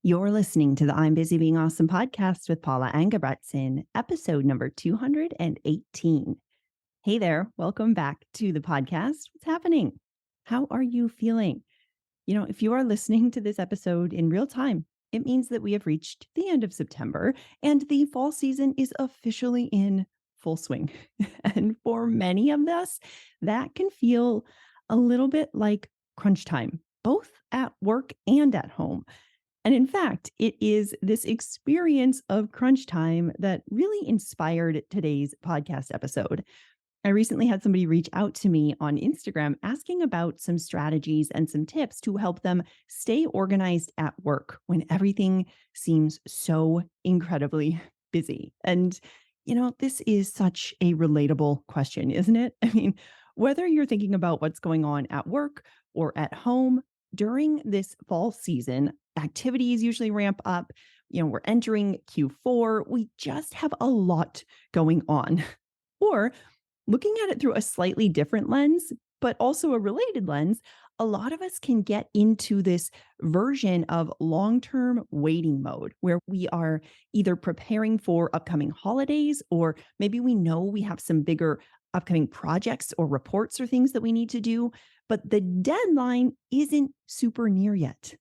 You're listening to the I'm Busy Being Awesome podcast with Paula Angebretson, episode number 218. Hey there, welcome back to the podcast. What's happening? How are you feeling? If you are listening to this episode in real time, it means that we have reached the end of September and the fall season is officially in full swing. And for many of us, that can feel a little bit like crunch time, both at work and at home. And in fact, it is this experience of crunch time that really inspired today's podcast episode. I recently had somebody reach out to me on Instagram asking about some strategies and some tips to help them stay organized at work when everything seems so incredibly busy. And, this is such a relatable question, isn't it? I mean, whether you're thinking about what's going on at work or at home during this fall season, activities usually ramp up. We're entering Q4. We just have a lot going on. Or looking at it through a slightly different lens, but also a related lens, a lot of us can get into this version of long-term waiting mode where we are either preparing for upcoming holidays, or maybe we know we have some bigger upcoming projects or reports or things that we need to do, but the deadline isn't super near yet.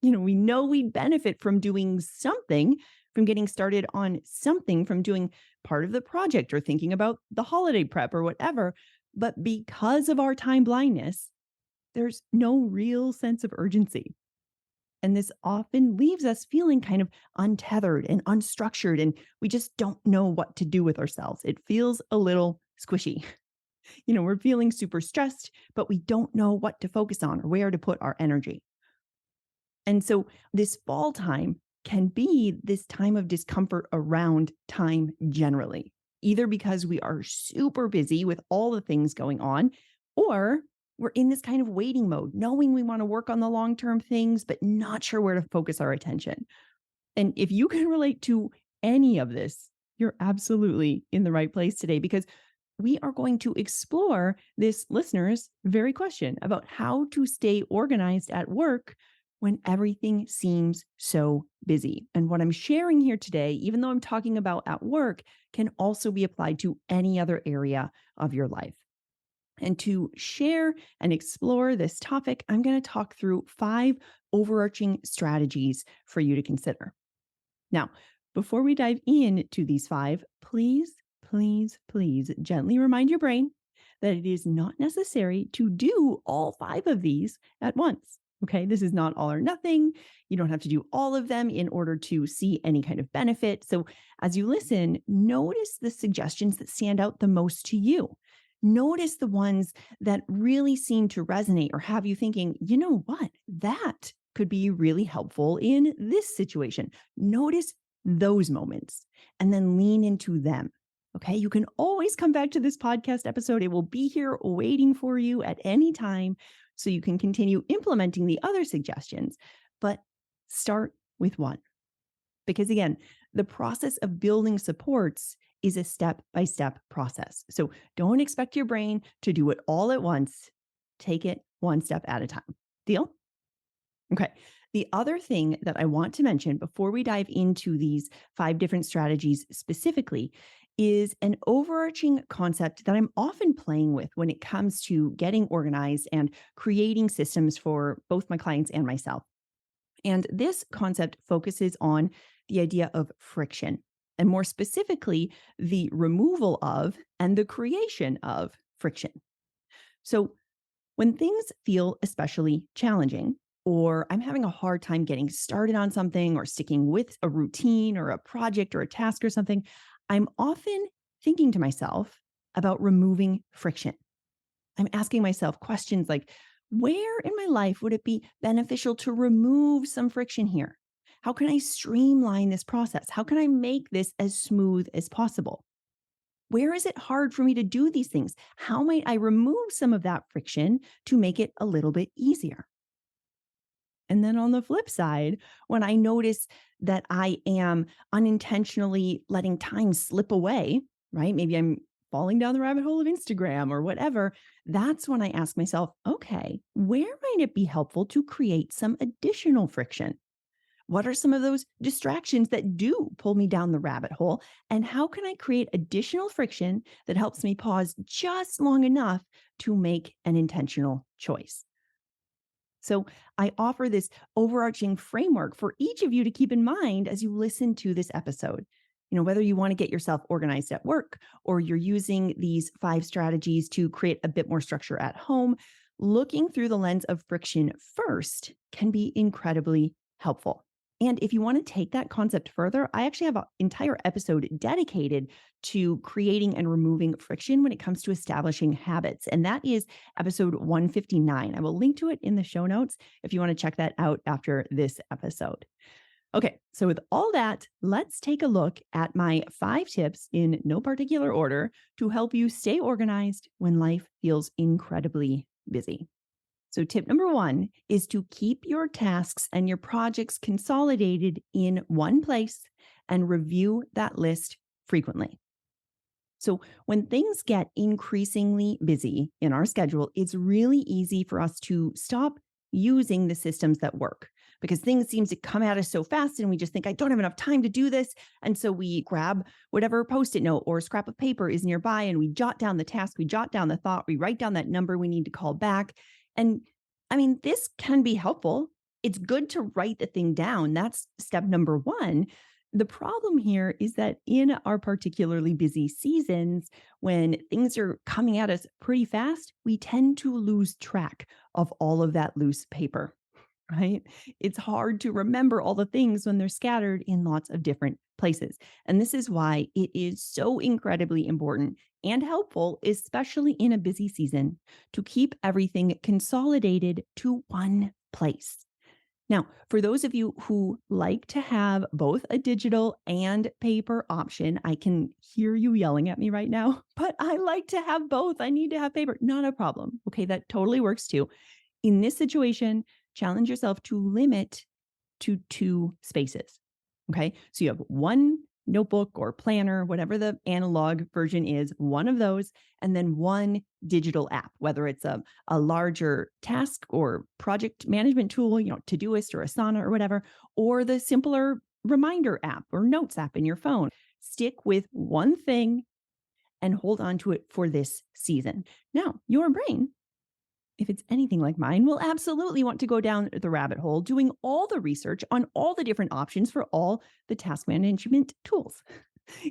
We know we'd benefit from doing something, from getting started on something, from doing part of the project or thinking about the holiday prep or whatever. But because of our time blindness, there's no real sense of urgency. And this often leaves us feeling kind of untethered and unstructured, and we just don't know what to do with ourselves. It feels a little squishy. We're feeling super stressed, but we don't know what to focus on or where to put our energy. And so this fall time can be this time of discomfort around time generally, either because we are super busy with all the things going on, or we're in this kind of waiting mode, knowing we want to work on the long-term things, but not sure where to focus our attention. And if you can relate to any of this, you're absolutely in the right place today, because we are going to explore this listener's very question about how to stay organized at work when everything seems so busy. And what I'm sharing here today, even though I'm talking about at work, can also be applied to any other area of your life. And to share and explore this topic, I'm going to talk through 5 overarching strategies for you to consider. Now, before we dive into these 5, please, please, please gently remind your brain that it is not necessary to do all 5 of these at once. Okay, this is not all or nothing. You don't have to do all of them in order to see any kind of benefit. So as you listen, notice the suggestions that stand out the most to you. Notice the ones that really seem to resonate or have you thinking, you know what, that could be really helpful in this situation. Notice those moments and then lean into them. Okay, you can always come back to this podcast episode. It will be here waiting for you at any time, so you can continue implementing the other suggestions, but start with one. Because again, the process of building supports is a step-by-step process. So don't expect your brain to do it all at once. Take it one step at a time. Deal? Okay. The other thing that I want to mention before we dive into these 5 different strategies specifically is an overarching concept that I'm often playing with when it comes to getting organized and creating systems for both my clients and myself. And this concept focuses on the idea of friction, and more specifically, the removal of and the creation of friction. So when things feel especially challenging, or I'm having a hard time getting started on something or sticking with a routine or a project or a task or something, I'm often thinking to myself about removing friction. I'm asking myself questions like, where in my life would it be beneficial to remove some friction here? How can I streamline this process? How can I make this as smooth as possible? Where is it hard for me to do these things? How might I remove some of that friction to make it a little bit easier? And then on the flip side, when I notice that I am unintentionally letting time slip away, right? Maybe I'm falling down the rabbit hole of Instagram or whatever. That's when I ask myself, okay, where might it be helpful to create some additional friction? What are some of those distractions that do pull me down the rabbit hole? And how can I create additional friction that helps me pause just long enough to make an intentional choice? So, I offer this overarching framework for each of you to keep in mind as you listen to this episode. Whether you want to get yourself organized at work or you're using these 5 strategies to create a bit more structure at home, looking through the lens of friction first can be incredibly helpful. And if you want to take that concept further, I actually have an entire episode dedicated to creating and removing friction when it comes to establishing habits. And that is episode 159. I will link to it in the show notes if you want to check that out after this episode. Okay, so with all that, let's take a look at my 5 tips in no particular order to help you stay organized when life feels incredibly busy. So, tip number 1 is to keep your tasks and your projects consolidated in one place and review that list frequently. So, when things get increasingly busy in our schedule, it's really easy for us to stop using the systems that work because things seem to come at us so fast and we just think, I don't have enough time to do this. And so we grab whatever post-it note or scrap of paper is nearby and we jot down the task, we jot down the thought, we write down that number we need to call back. And I mean, this can be helpful. It's good to write the thing down. That's step number 1. The problem here is that in our particularly busy seasons, when things are coming at us pretty fast, we tend to lose track of all of that loose paper, right? It's hard to remember all the things when they're scattered in lots of different places. And this is why it is so incredibly important and helpful, especially in a busy season, to keep everything consolidated to one place. Now, for those of you who like to have both a digital and paper option, I can hear you yelling at me right now, but I like to have both. I need to have paper. Not a problem. Okay, that totally works too. In this situation, challenge yourself to limit to 2 spaces. Okay, so you have one notebook or planner, whatever the analog version is, one of those, and then one digital app, whether it's a larger task or project management tool, Todoist or Asana or whatever, or the simpler reminder app or notes app in your phone. Stick with one thing and hold on to it for this season. Now, your brain, if it's anything like mine, will absolutely want to go down the rabbit hole doing all the research on all the different options for all the task management tools.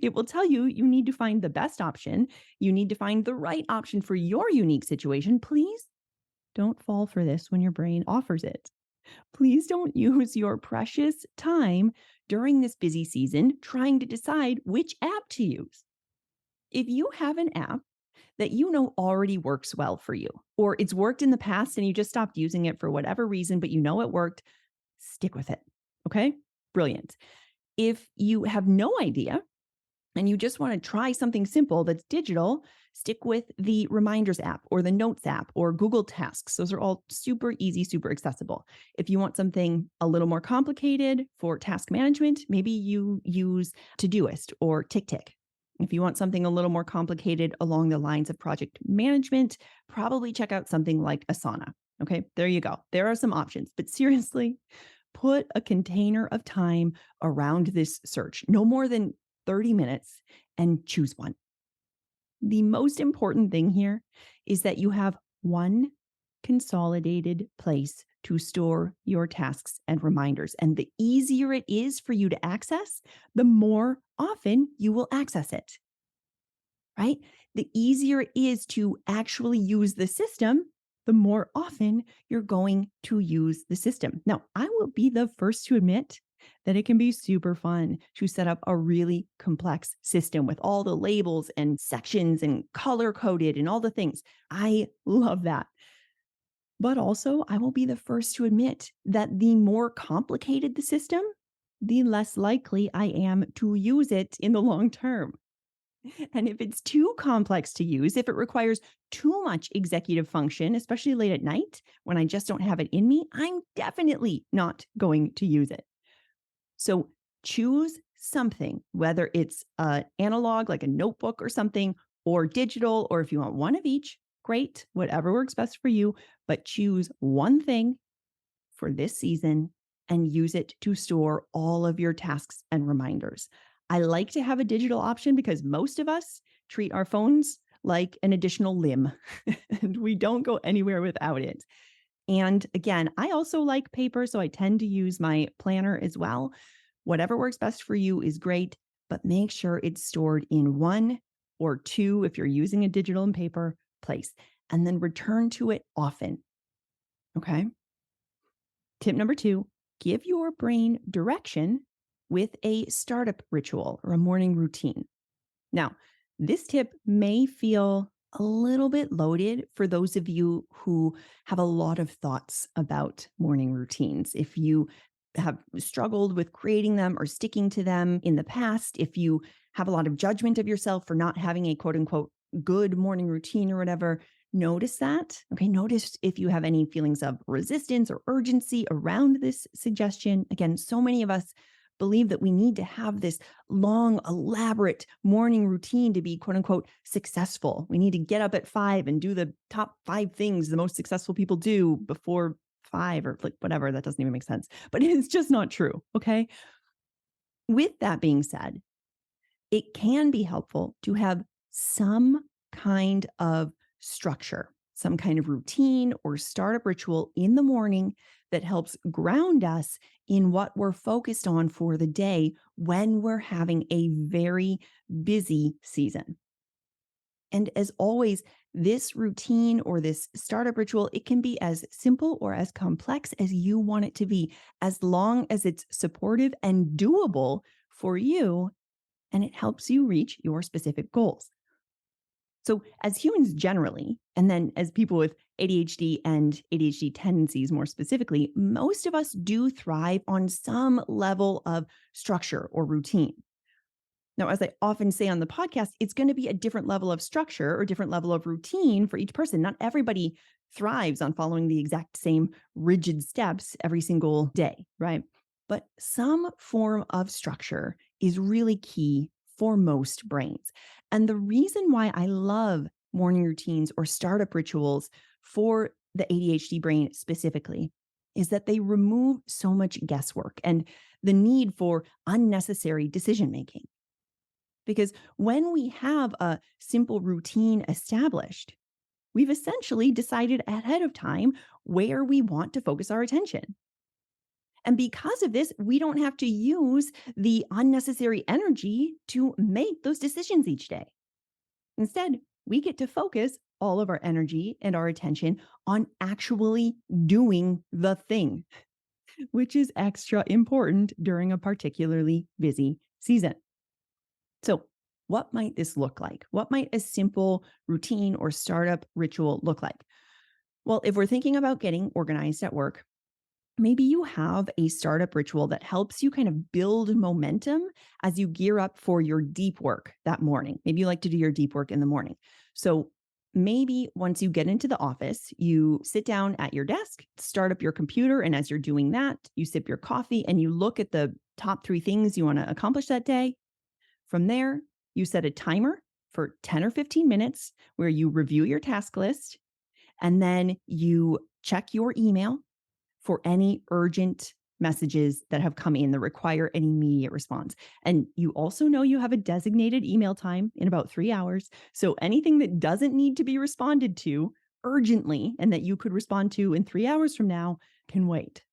It will tell you you need to find the best option. You need to find the right option for your unique situation. Please don't fall for this when your brain offers it. Please don't use your precious time during this busy season trying to decide which app to use. If you have an app that you know already works well for you, or it's worked in the past and you just stopped using it for whatever reason, but you know it worked, stick with it. Okay? Brilliant. If you have no idea and you just want to try something simple that's digital, stick with the Reminders app or the Notes app or Google Tasks. Those are all super easy, super accessible. If you want something a little more complicated for task management, maybe you use Todoist or TickTick. If you want something a little more complicated along the lines of project management, probably check out something like Asana. Okay, there you go. There are some options, but seriously, put a container of time around this search, no more than 30 minutes, and choose one. The most important thing here is that you have one consolidated place to store your tasks and reminders. And the easier it is for you to access, the more often you will access it, right? The easier it is to actually use the system, the more often you're going to use the system. Now, I will be the first to admit that it can be super fun to set up a really complex system with all the labels and sections and color coded and all the things. I love that. But also, I will be the first to admit that the more complicated the system, the less likely I am to use it in the long term. And if it's too complex to use, if it requires too much executive function, especially late at night when I just don't have it in me, I'm definitely not going to use it. So choose something, whether it's analog, like a notebook or something, or digital, or if you want one of each, great, whatever works best for you, but choose one thing for this season and use it to store all of your tasks and reminders. I like to have a digital option because most of us treat our phones like an additional limb and we don't go anywhere without it. And again, I also like paper, so I tend to use my planner as well. Whatever works best for you is great, but make sure it's stored in one or two, if you're using a digital and paper, place, and then return to it often. Okay. Tip number 2, give your brain direction with a startup ritual or a morning routine. Now, this tip may feel a little bit loaded for those of you who have a lot of thoughts about morning routines. If you have struggled with creating them or sticking to them in the past, if you have a lot of judgment of yourself for not having a quote unquote good morning routine or whatever, notice that. Okay. Notice if you have any feelings of resistance or urgency around this suggestion. Again, so many of us believe that we need to have this long, elaborate morning routine to be quote unquote successful. We need to get up at 5 and do the top 5 things the most successful people do before 5 or like whatever. That doesn't even make sense, but it's just not true. Okay. With that being said, it can be helpful to have some kind of structure, some kind of routine or startup ritual in the morning that helps ground us in what we're focused on for the day when we're having a very busy season. And as always, this routine or this startup ritual, it can be as simple or as complex as you want it to be, as long as it's supportive and doable for you and it helps you reach your specific goals. So, as humans generally, and then as people with ADHD and ADHD tendencies more specifically, most of us do thrive on some level of structure or routine. Now, as I often say on the podcast, it's going to be a different level of structure or different level of routine for each person. Not everybody thrives on following the exact same rigid steps every single day, right? But some form of structure is really key for most brains. And the reason why I love morning routines or startup rituals for the ADHD brain specifically is that they remove so much guesswork and the need for unnecessary decision making. Because when we have a simple routine established, we've essentially decided ahead of time where we want to focus our attention. And because of this, we don't have to use the unnecessary energy to make those decisions each day. Instead, we get to focus all of our energy and our attention on actually doing the thing, which is extra important during a particularly busy season. So, what might this look like? What might a simple routine or startup ritual look like? Well, if we're thinking about getting organized at work, maybe you have a startup ritual that helps you kind of build momentum as you gear up for your deep work that morning. Maybe you like to do your deep work in the morning. So maybe once you get into the office, you sit down at your desk, start up your computer. And as you're doing that, you sip your coffee and you look at the top 3 things you want to accomplish that day. From there, you set a timer for 10 or 15 minutes where you review your task list and then you check your email for any urgent messages that have come in that require an immediate response. And you also know you have a designated email time in about 3 hours. So anything that doesn't need to be responded to urgently and that you could respond to in 3 hours from now can wait.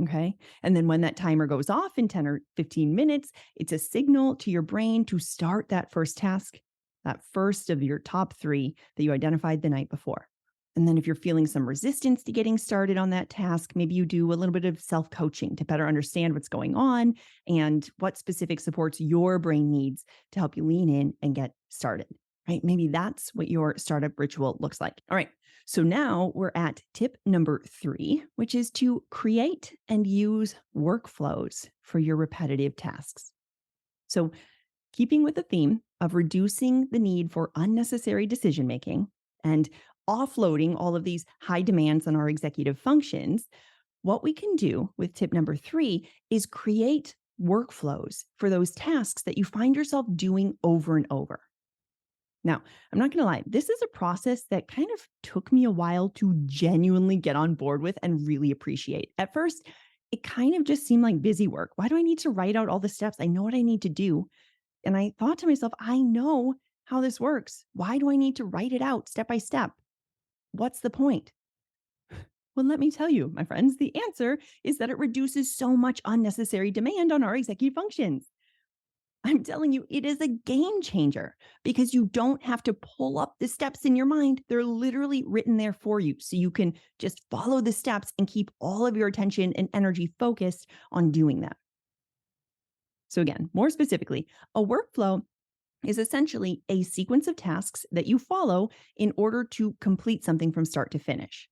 Okay. And then when that timer goes off in 10 or 15 minutes, it's a signal to your brain to start that first task, that first of your top 3 that you identified the night before. And then if you're feeling some resistance to getting started on that task, maybe you do a little bit of self-coaching to better understand what's going on and what specific supports your brain needs to help you lean in and get started, right? Maybe that's what your startup ritual looks like. All right. So now we're at tip number 3, which is to create and use workflows for your repetitive tasks. So keeping with the theme of reducing the need for unnecessary decision-making and offloading all of these high demands on our executive functions, what we can do with tip number 3 is create workflows for those tasks that you find yourself doing over and over. Now, I'm not going to lie, this is a process that kind of took me a while to genuinely get on board with and really appreciate. At first, it kind of just seemed like busy work. Why do I need to write out all the steps? I know what I need to do. And I thought to myself, I know how this works. Why do I need to write it out step by step? What's the point? Well, let me tell you, my friends, the answer is that it reduces so much unnecessary demand on our executive functions. I'm telling you, it is a game changer because you don't have to pull up the steps in your mind. They're literally written there for you. So you can just follow the steps and keep all of your attention and energy focused on doing that. So, again, more specifically, a workflow is essentially a sequence of tasks that you follow in order to complete something from start to finish.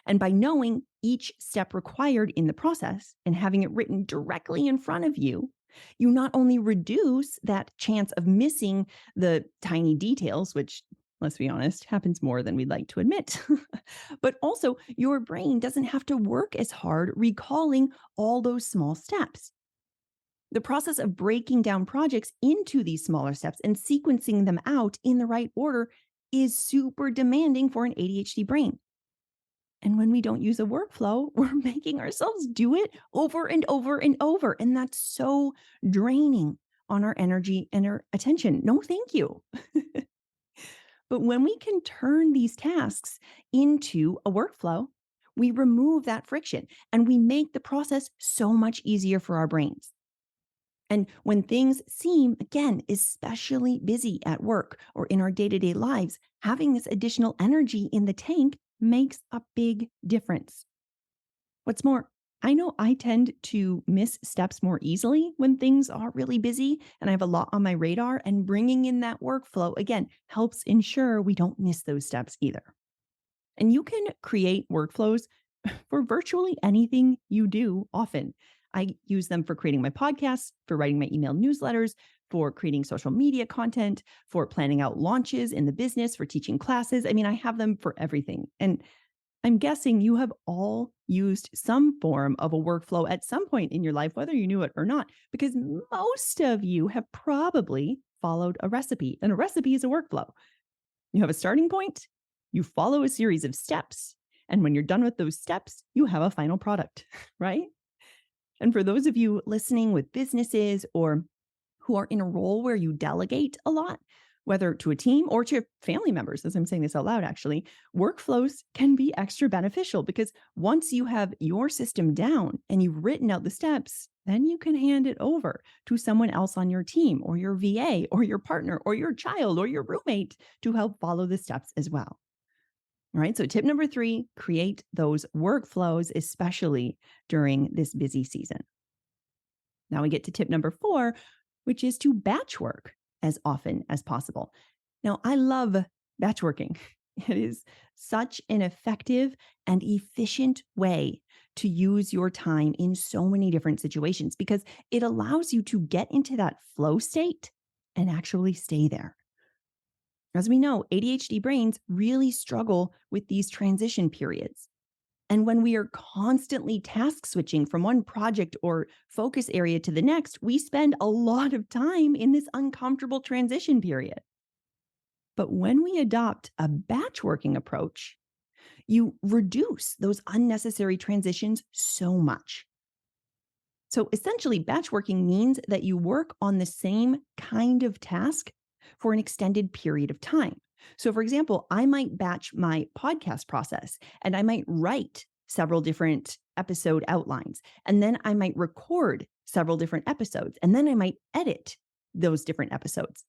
And by knowing each step required in the process and having it written directly in front of you, you not only reduce that chance of missing the tiny details, which, let's be honest, happens more than we'd like to admit, but also your brain doesn't have to work as hard recalling all those small steps. The process of breaking down projects into these smaller steps and sequencing them out in the right order is super demanding for an ADHD brain. And when we don't use a workflow, we're making ourselves do it over and over and over. And that's so draining on our energy and our attention. No, thank you. But when we can turn these tasks into a workflow, we remove that friction and we make the process so much easier for our brains. And when things seem, again, especially busy at work or in our day to day lives, having this additional energy in the tank makes a big difference. What's more, I know I tend to miss steps more easily when things are really busy and I have a lot on my radar, and bringing in that workflow, again, helps ensure we don't miss those steps either. And you can create workflows for virtually anything you do often. I use them for creating my podcasts, for writing my email newsletters, for creating social media content, for planning out launches in the business, for teaching classes. I mean, I have them for everything. And I'm guessing you have all used some form of a workflow at some point in your life, whether you knew it or not, because most of you have probably followed a recipe, and a recipe is a workflow. You have a starting point, you follow a series of steps, and when you're done with those steps, you have a final product, right? And for those of you listening with businesses or who are in a role where you delegate a lot, whether to a team or to family members, as I'm saying this out loud, actually, workflows can be extra beneficial because once you have your system down and you've written out the steps, then you can hand it over to someone else on your team or your VA or your partner or your child or your roommate to help follow the steps as well. All right. So, tip number 3, create those workflows, especially during this busy season. Now we get to tip number 4, which is to batch work as often as possible. Now, I love batch working. It is such an effective and efficient way to use your time in so many different situations because it allows you to get into that flow state and actually stay there. As we know, ADHD brains really struggle with these transition periods. And when we are constantly task switching from one project or focus area to the next, we spend a lot of time in this uncomfortable transition period. But when we adopt a batch working approach, you reduce those unnecessary transitions so much. So essentially, batch working means that you work on the same kind of task for an extended period of time. So, for example, I might batch my podcast process and I might write several different episode outlines, and then I might record several different episodes, and then I might edit those different episodes.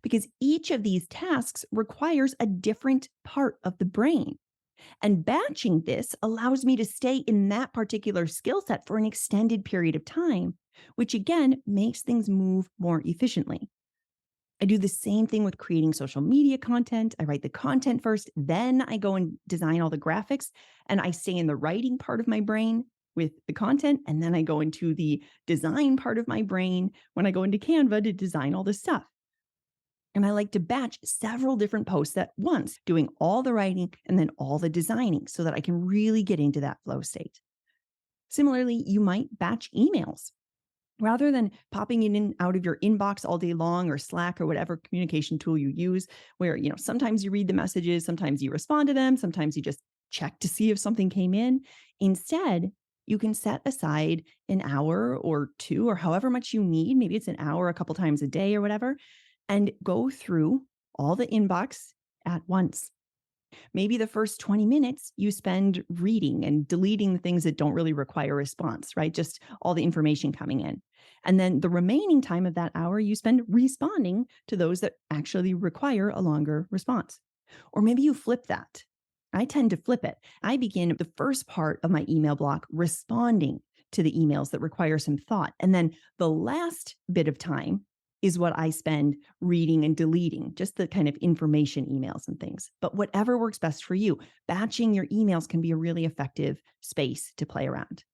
Because each of these tasks requires a different part of the brain. And batching this allows me to stay in that particular skill set for an extended period of time, which again makes things move more efficiently. I do the same thing with creating social media content. I write the content first, then I go and design all the graphics, and I stay in the writing part of my brain with the content, and then I go into the design part of my brain when I go into Canva to design all this stuff. And I like to batch several different posts at once, doing all the writing and then all the designing so that I can really get into that flow state. Similarly, you might batch emails. Rather than popping it in and out of your inbox all day long or Slack or whatever communication tool you use, where, sometimes you read the messages, sometimes you respond to them, sometimes you just check to see if something came in. Instead, you can set aside an hour or two or however much you need. Maybe it's an hour a couple times a day or whatever, and go through all the inbox at once. Maybe the first 20 minutes you spend reading and deleting the things that don't really require a response, right? Just all the information coming in. And then the remaining time of that hour you spend responding to those that actually require a longer response. Or maybe you flip that. I tend to flip it. I begin the first part of my email block responding to the emails that require some thought. And then the last bit of time is what I spend reading and deleting, just the kind of information emails and things. But whatever works best for you, batching your emails can be a really effective space to play around.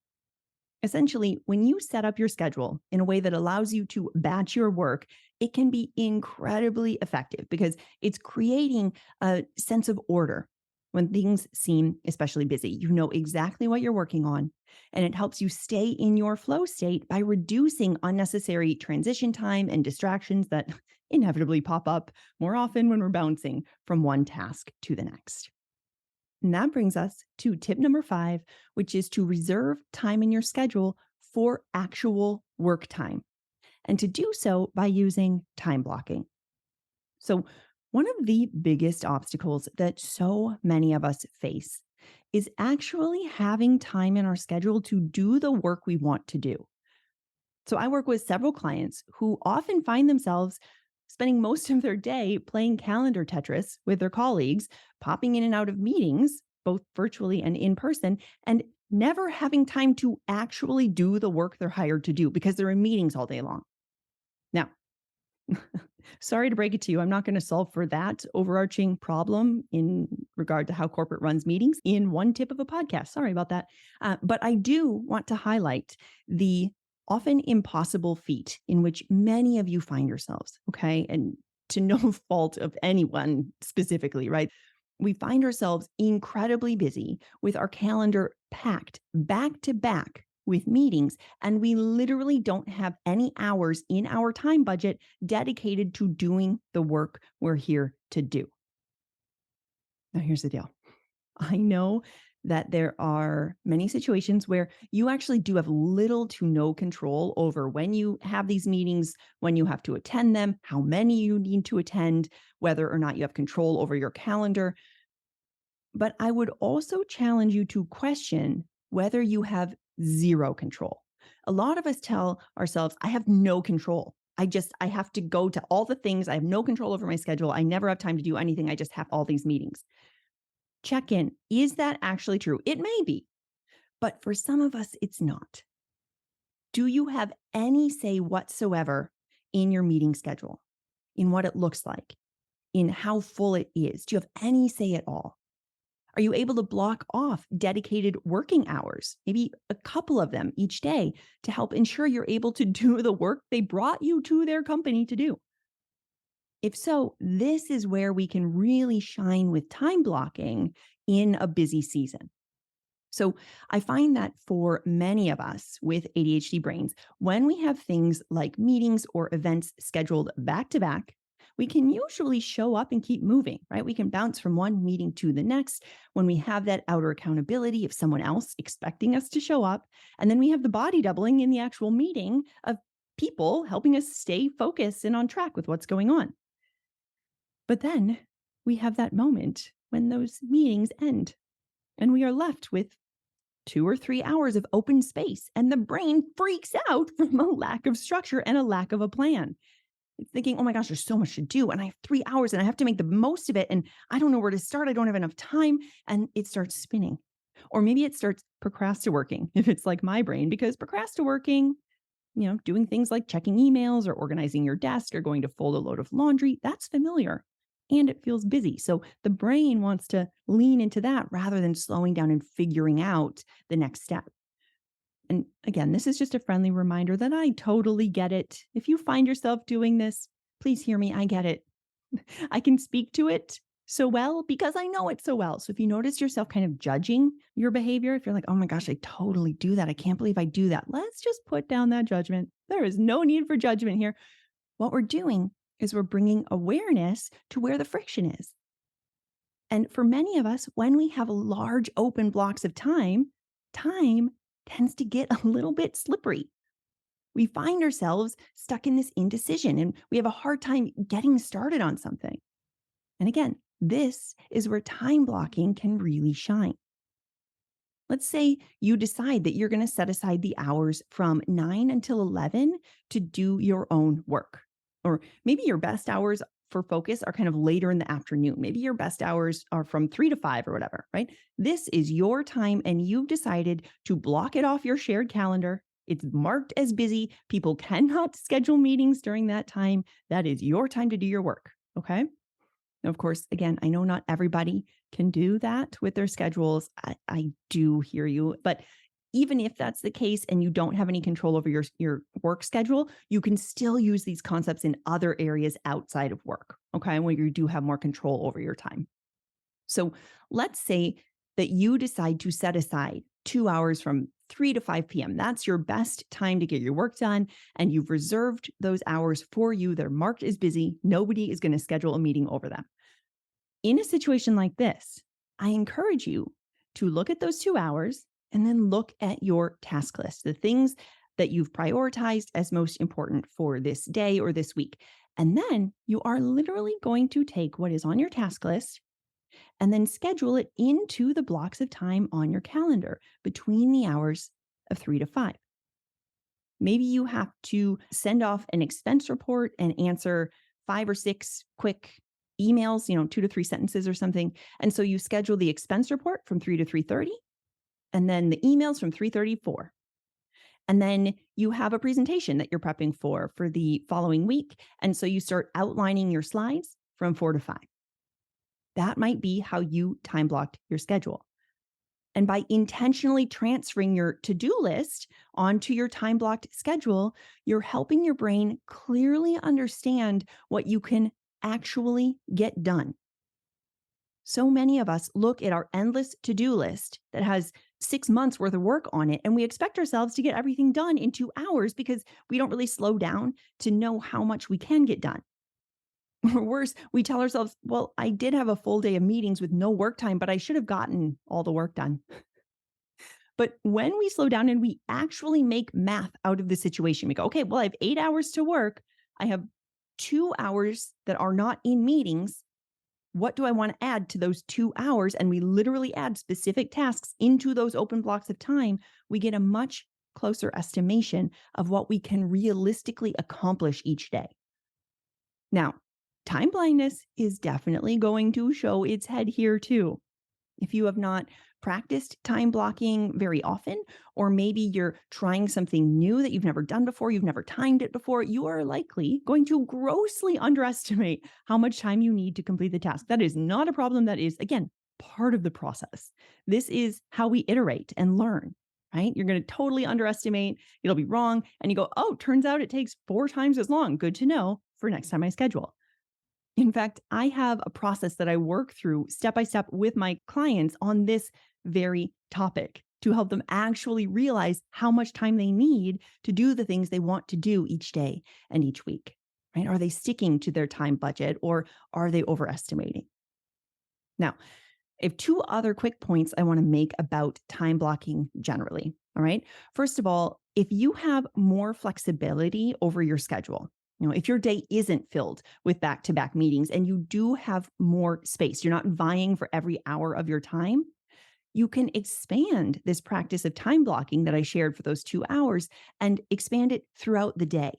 Essentially, when you set up your schedule in a way that allows you to batch your work, it can be incredibly effective because it's creating a sense of order. When things seem especially busy, you know exactly what you're working on, and it helps you stay in your flow state by reducing unnecessary transition time and distractions that inevitably pop up more often when we're bouncing from one task to the next. And that brings us to tip number 5, which is to reserve time in your schedule for actual work time, and to do so by using time blocking. So, one of the biggest obstacles that so many of us face is actually having time in our schedule to do the work we want to do. So, I work with several clients who often find themselves spending most of their day playing calendar Tetris with their colleagues, popping in and out of meetings, both virtually and in person, and never having time to actually do the work they're hired to do because they're in meetings all day long. Now, sorry to break it to you, I'm not going to solve for that overarching problem in regard to how corporate runs meetings in one tip of a podcast. Sorry about that. But I do want to highlight the often impossible feat in which many of you find yourselves, okay? And to no fault of anyone specifically, right? We find ourselves incredibly busy with our calendar packed back to back with meetings, and we literally don't have any hours in our time budget dedicated to doing the work we're here to do. Now, here's the deal. I know that there are many situations where you actually do have little to no control over when you have these meetings, when you have to attend them, how many you need to attend, whether or not you have control over your calendar. But I would also challenge you to question whether you have zero control. A lot of us tell ourselves, I have no control. I have to go to all the things. I have no control over my schedule. I never have time to do anything. I just have all these meetings. Check in. Is that actually true? It may be, but for some of us, it's not. Do you have any say whatsoever in your meeting schedule, in what it looks like, in how full it is? Do you have any say at all? Are you able to block off dedicated working hours, maybe a couple of them each day, to help ensure you're able to do the work they brought you to their company to do? If so, this is where we can really shine with time blocking in a busy season. So I find that for many of us with ADHD brains, when we have things like meetings or events scheduled back to back, we can usually show up and keep moving, right? We can bounce from one meeting to the next when we have that outer accountability of someone else expecting us to show up. And then we have the body doubling in the actual meeting of people helping us stay focused and on track with what's going on. But then we have that moment when those meetings end and we are left with 2 or 3 hours of open space, and the brain freaks out from a lack of structure and a lack of a plan. It's thinking, oh my gosh, there's so much to do, and I have 3 hours and I have to make the most of it, and I don't know where to start. I don't have enough time. And it starts spinning. Or maybe it starts procrastinating if it's like my brain, because procrastinating, doing things like checking emails or organizing your desk or going to fold a load of laundry, that's familiar and it feels busy. So the brain wants to lean into that rather than slowing down and figuring out the next step. And again, this is just a friendly reminder that I totally get it. If you find yourself doing this, please hear me. I get it. I can speak to it so well because I know it so well. So if you notice yourself kind of judging your behavior, if you're like, oh my gosh, I totally do that. I can't believe I do that. Let's just put down that judgment. There is no need for judgment here. What we're doing is we're bringing awareness to where the friction is. And for many of us, when we have large open blocks of time, time tends to get a little bit slippery. We find ourselves stuck in this indecision and we have a hard time getting started on something. And again, this is where time blocking can really shine. Let's say you decide that you're going to set aside the hours from 9 until 11 to do your own work. Or maybe your best hours for focus are kind of later in the afternoon. Maybe your best hours are from 3 to 5 or whatever, right? This is your time and you've decided to block it off your shared calendar. It's marked as busy. People cannot schedule meetings during that time. That is your time to do your work. Okay. Now, of course, again, I know not everybody can do that with their schedules. I do hear you. But even if that's the case and you don't have any control over your work schedule, you can still use these concepts in other areas outside of work, okay, where you do have more control over your time. So let's say that you decide to set aside 2 hours from 3 to 5 p.m. That's your best time to get your work done. And you've reserved those hours for you. They're marked as busy. Nobody is going to schedule a meeting over them. In a situation like this, I encourage you to look at those 2 hours and then look at your task list, the things that you've prioritized as most important for this day or this week. And then you are literally going to take what is on your task list and then schedule it into the blocks of time on your calendar between the hours of 3 to 5. Maybe you have to send off an expense report and answer 5 or 6 quick emails, 2 to 3 sentences or something. And so you schedule the expense report from 3 to 3:30 and then the emails from 3:34. And then you have a presentation that you're prepping for the following week. And so you start outlining your slides from 4 to 5. That might be how you time blocked your schedule. And by intentionally transferring your to-do list onto your time blocked schedule, you're helping your brain clearly understand what you can actually get done. So many of us look at our endless to-do list that has 6 months worth of work on it, and we expect ourselves to get everything done in 2 hours because we don't really slow down to know how much we can get done. Or worse, we tell ourselves, well, I did have a full day of meetings with no work time, but I should have gotten all the work done. But when we slow down and we actually make math out of the situation, we go, okay, well, I have 8 hours to work. I have 2 hours that are not in meetings. What do I want to add to those 2 hours? And we literally add specific tasks into those open blocks of time. We get a much closer estimation of what we can realistically accomplish each day. Now, time blindness is definitely going to show its head here too. If you have not practiced time blocking very often, or maybe you're trying something new that you've never done before, you've never timed it before, you are likely going to grossly underestimate how much time you need to complete the task. That is not a problem. That is, again, part of the process. This is how we iterate and learn, right? You're going to totally underestimate, it'll be wrong. And you go, oh, turns out it takes 4 times as long. Good to know for next time I schedule. In fact, I have a process that I work through step by step with my clients on this very topic to help them actually realize how much time they need to do the things they want to do each day and each week, right? Are they sticking to their time budget or are they overestimating? Now, I have 2 other quick points I want to make about time blocking generally. All right. First of all, if you have more flexibility over your schedule, if your day isn't filled with back-to-back meetings and you do have more space, you're not vying for every hour of your time, you can expand this practice of time blocking that I shared for those 2 hours and expand it throughout the day.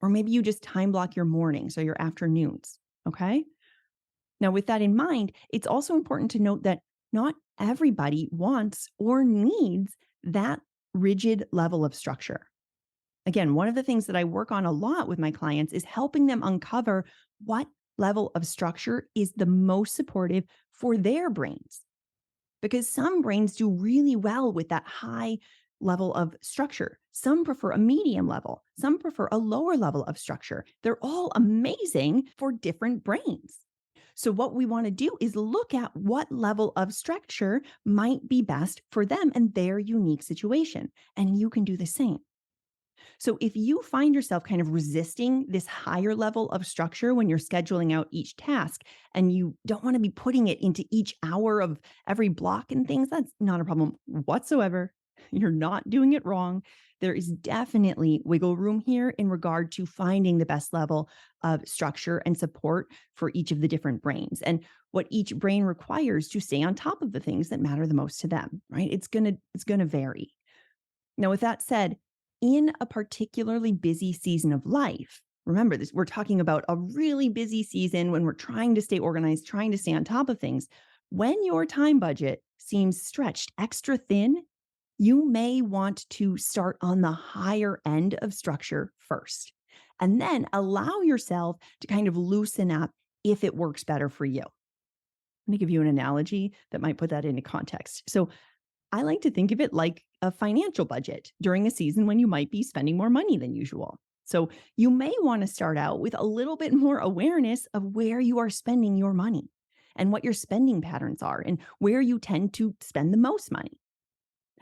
Or maybe you just time block your mornings or your afternoons. Okay. Now, with that in mind, it's also important to note that not everybody wants or needs that rigid level of structure. Again, one of the things that I work on a lot with my clients is helping them uncover what level of structure is the most supportive for their brains. Because some brains do really well with that high level of structure. Some prefer a medium level. Some prefer a lower level of structure. They're all amazing for different brains. So what we want to do is look at what level of structure might be best for them and their unique situation. And you can do the same. So if you find yourself kind of resisting this higher level of structure when you're scheduling out each task and you don't want to be putting it into each hour of every block and things, that's not a problem whatsoever. You're not doing it wrong. There is definitely wiggle room here in regard to finding the best level of structure and support for each of the different brains and what each brain requires to stay on top of the things that matter the most to them, right? It's going to vary. Now, with that said, in a particularly busy season of life, remember this, we're talking about a really busy season when we're trying to stay organized, trying to stay on top of things. When your time budget seems stretched extra thin, you may want to start on the higher end of structure first, and then allow yourself to kind of loosen up if it works better for you. Let me give you an analogy that might put that into context. So, I like to think of it like a financial budget during a season when you might be spending more money than usual. So you may want to start out with a little bit more awareness of where you are spending your money and what your spending patterns are and where you tend to spend the most money.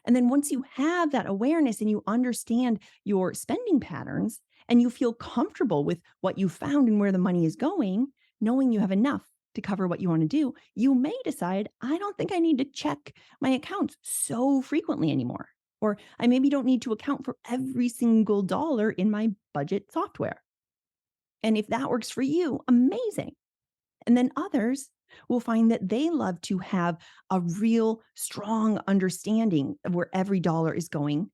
And then once you have that awareness and you understand your spending patterns and you feel comfortable with what you found and where the money is going, knowing you have enough to cover what you want to do, you may decide, I don't think I need to check my accounts so frequently anymore. Or I maybe don't need to account for every single dollar in my budget software. And if that works for you, amazing. And then others will find that they love to have a real strong understanding of where every dollar is going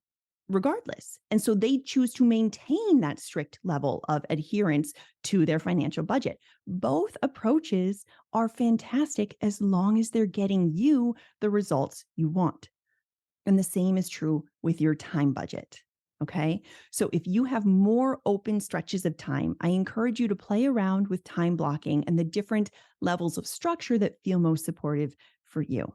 regardless. And so they choose to maintain that strict level of adherence to their financial budget. Both approaches are fantastic as long as they're getting you the results you want. And the same is true with your time budget. Okay. So if you have more open stretches of time, I encourage you to play around with time blocking and the different levels of structure that feel most supportive for you.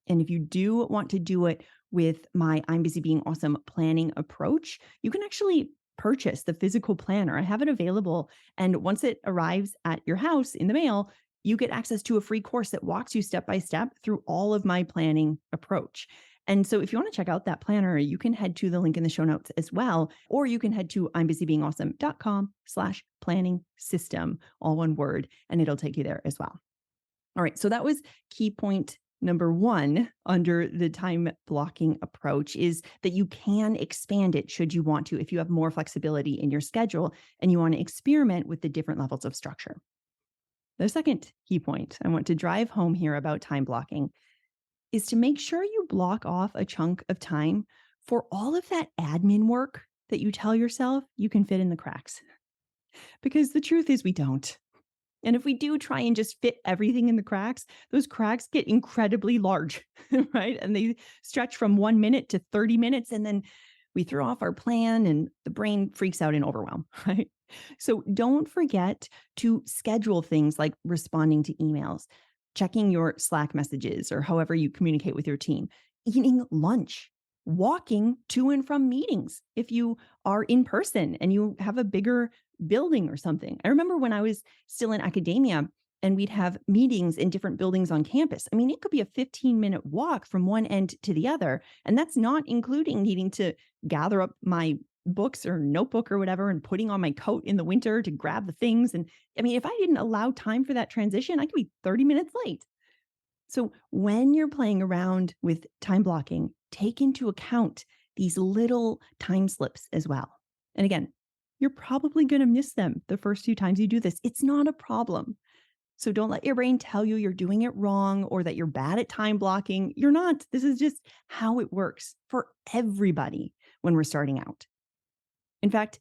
And if you do want to do it with my I'm Busy Being Awesome planning approach, you can actually purchase the physical planner. I have it available. And once it arrives at your house in the mail, you get access to a free course that walks you step by step through all of my planning approach. And so if you want to check out that planner, you can head to the link in the show notes as well, or you can head to I'mBusyBeingAwesome.com/planning system, all one word, and it'll take you there as well. All right. So that was key point number one under the time blocking approach, is that you can expand it should you want to, if you have more flexibility in your schedule and you want to experiment with the different levels of structure. The second key point I want to drive home here about time blocking is to make sure you block off a chunk of time for all of that admin work that you tell yourself you can fit in the cracks. Because the truth is we don't. And if we do try and just fit everything in the cracks, those cracks get incredibly large, right? And they stretch from 1 minute to 30 minutes. And then we throw off our plan and the brain freaks out in overwhelm, right? So don't forget to schedule things like responding to emails, checking your Slack messages, or however you communicate with your team, eating lunch, walking to and from meetings if you are in person and you have a bigger building or something. I remember when I was still in academia and we'd have meetings in different buildings on campus. I mean, it could be a 15-minute walk from one end to the other. And that's not including needing to gather up my books or notebook or whatever and putting on my coat in the winter to grab the things. And I mean, if I didn't allow time for that transition, I could be 30 minutes late. So when you're playing around with time blocking, take into account these little time slips as well. And again, you're probably going to miss them the first few times you do this. It's not a problem. So don't let your brain tell you you're doing it wrong or that you're bad at time blocking. You're not. This is just how it works for everybody when we're starting out. In fact,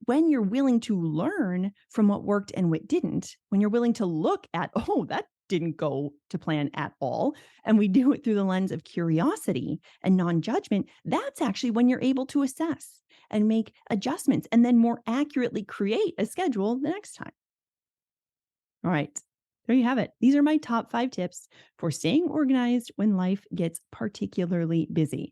when you're willing to learn from what worked and what didn't, when you're willing to look at, oh, that didn't go to plan at all, and we do it through the lens of curiosity and non-judgment, that's actually when you're able to assess and make adjustments and then more accurately create a schedule the next time. All right, there you have it. These are my top 5 tips for staying organized when life gets particularly busy.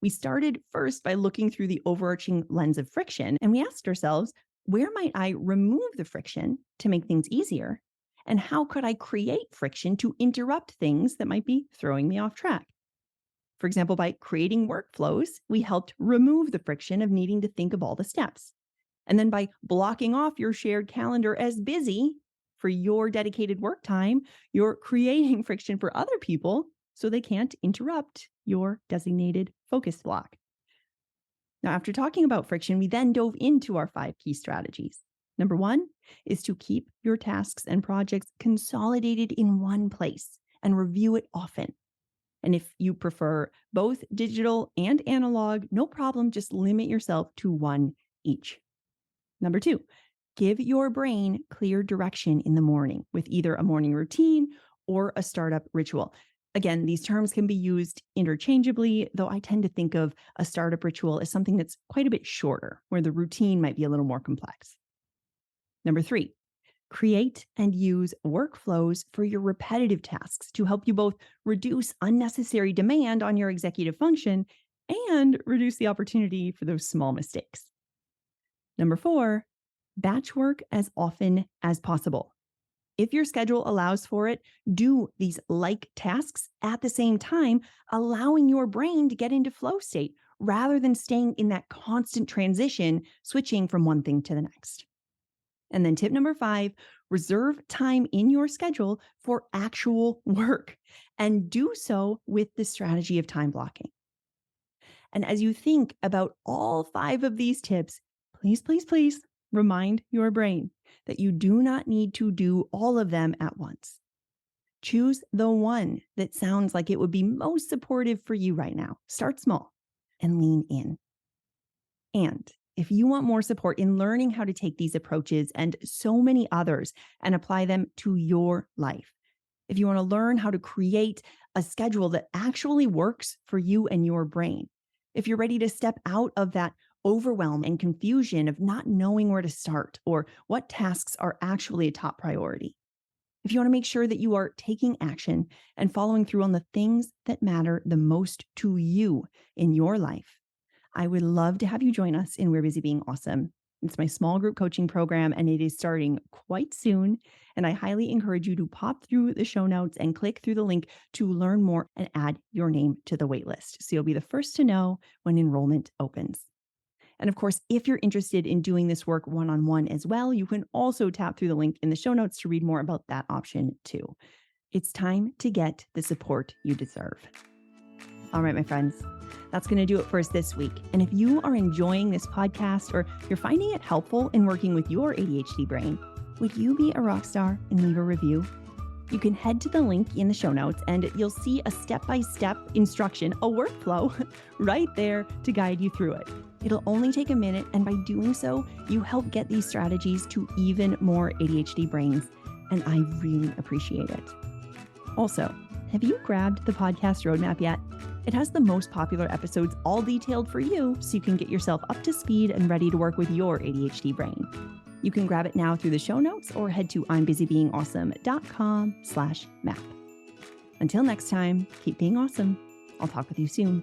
We started first by looking through the overarching lens of friction, and we asked ourselves, where might I remove the friction to make things easier? And how could I create friction to interrupt things that might be throwing me off track? For example, by creating workflows, we helped remove the friction of needing to think of all the steps. And then by blocking off your shared calendar as busy for your dedicated work time, you're creating friction for other people so they can't interrupt your designated focus block. Now, after talking about friction, we then dove into our 5 key strategies. Number 1 is to keep your tasks and projects consolidated in one place and review it often. And if you prefer both digital and analog, no problem, just limit yourself to one each. Number 2, give your brain clear direction in the morning with either a morning routine or a startup ritual. Again, these terms can be used interchangeably, though I tend to think of a startup ritual as something that's quite a bit shorter, where the routine might be a little more complex. Number 3, create and use workflows for your repetitive tasks to help you both reduce unnecessary demand on your executive function and reduce the opportunity for those small mistakes. Number 4, batch work as often as possible. If your schedule allows for it, do these like tasks at the same time, allowing your brain to get into flow state rather than staying in that constant transition, switching from one thing to the next. And then tip number 5, reserve time in your schedule for actual work and do so with the strategy of time blocking. And as you think about all 5 of these tips, please remind your brain that you do not need to do all of them at once. Choose the one that sounds like it would be most supportive for you right now. Start small and lean in. And if you want more support in learning how to take these approaches and so many others and apply them to your life, if you want to learn how to create a schedule that actually works for you and your brain, if you're ready to step out of that overwhelm and confusion of not knowing where to start or what tasks are actually a top priority, if you want to make sure that you are taking action and following through on the things that matter the most to you in your life, I would love to have you join us in We're Busy Being Awesome. It's my small group coaching program, and it is starting quite soon. And I highly encourage you to pop through the show notes and click through the link to learn more and add your name to the waitlist, so you'll be the first to know when enrollment opens. And of course, if you're interested in doing this work one-on-one as well, you can also tap through the link in the show notes to read more about that option too. It's time to get the support you deserve. All right, my friends, that's going to do it for us this week. And if you are enjoying this podcast or you're finding it helpful in working with your ADHD brain, would you be a rock star and leave a review? You can head to the link in the show notes and you'll see a step-by-step instruction, a workflow right there to guide you through it. It'll only take a minute, and by doing so, you help get these strategies to even more ADHD brains, and I really appreciate it. Also, have you grabbed the podcast roadmap yet? It has the most popular episodes all detailed for you so you can get yourself up to speed and ready to work with your ADHD brain. You can grab it now through the show notes or head to I'mBusyBeingAwesome.com/map. Until next time, keep being awesome. I'll talk with you soon.